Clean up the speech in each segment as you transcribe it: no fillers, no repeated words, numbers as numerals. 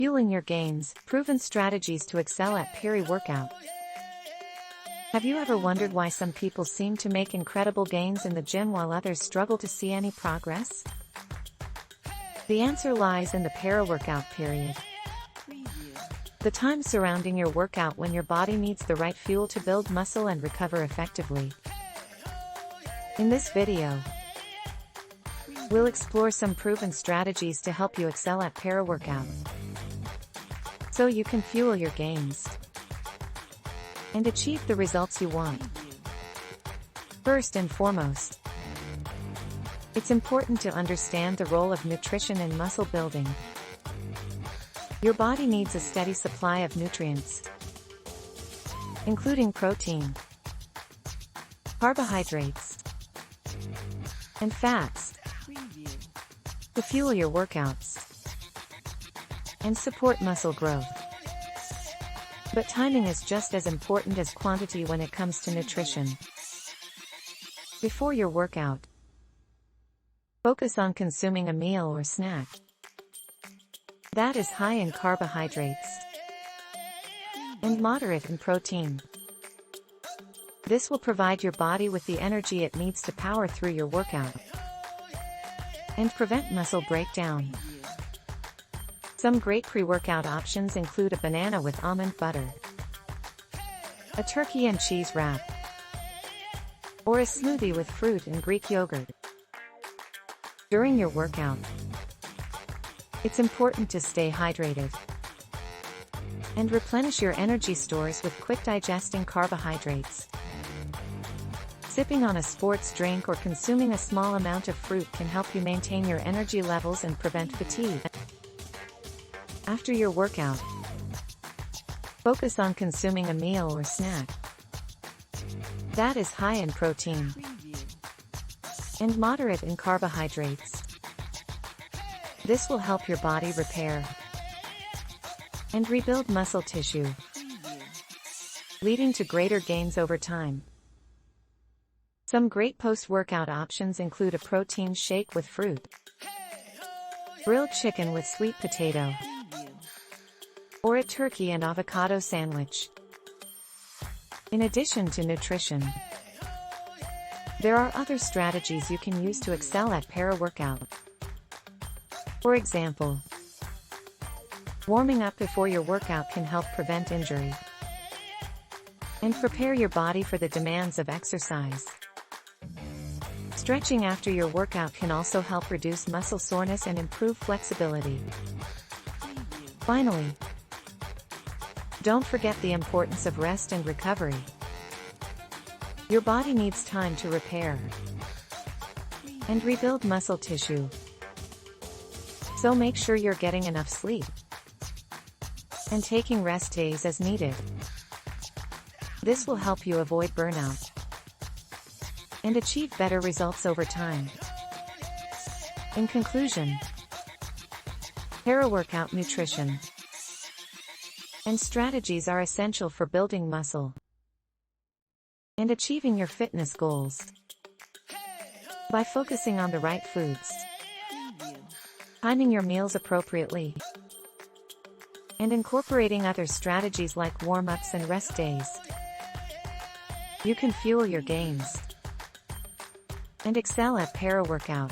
Fueling your gains, proven strategies to excel at Peri-Workout. Have you ever wondered why some people seem to make incredible gains in the gym while others struggle to see any progress? The answer lies in the Peri-Workout period. The time surrounding your workout when your body needs the right fuel to build muscle and recover effectively. In this video, we'll explore some proven strategies to help you excel at Peri-Workout, so you can fuel your gains and achieve the results you want. First and foremost, it's important to understand the role of nutrition in muscle building. Your body needs a steady supply of nutrients, including protein, carbohydrates, and fats, to fuel your workouts and support muscle growth. But timing is just as important as quantity when it comes to nutrition. Before your workout, focus on consuming a meal or snack that is high in carbohydrates and moderate in protein. This will provide your body with the energy it needs to power through your workout and prevent muscle breakdown. Some great pre-workout options include a banana with almond butter, a turkey and cheese wrap, or a smoothie with fruit and Greek yogurt. During your workout, it's important to stay hydrated and replenish your energy stores with quick-digesting carbohydrates. Sipping on a sports drink or consuming a small amount of fruit can help you maintain your energy levels and prevent fatigue. After your workout, focus on consuming a meal or snack that is high in protein and moderate in carbohydrates. This will help your body repair and rebuild muscle tissue, leading to greater gains over time. Some great post-workout options include a protein shake with fruit, grilled chicken with sweet potato, or a turkey and avocado sandwich. In addition to nutrition, there are other strategies you can use to excel at Peri-Workout. For example, warming up before your workout can help prevent injury and prepare your body for the demands of exercise. Stretching after your workout can also help reduce muscle soreness and improve flexibility. Finally, don't forget the importance of rest and recovery. Your body needs time to repair and rebuild muscle tissue, so make sure you're getting enough sleep and taking rest days as needed. This will help you avoid burnout and achieve better results over time. In conclusion, Peri-Workout nutrition and strategies are essential for building muscle and achieving your fitness goals. By focusing on the right foods, timing your meals appropriately, and incorporating other strategies like warm-ups and rest days, you can fuel your gains and excel at Peri-Workout.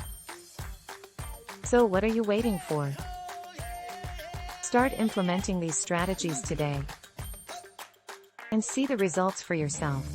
So what are you waiting for? Start implementing these strategies today and see the results for yourself.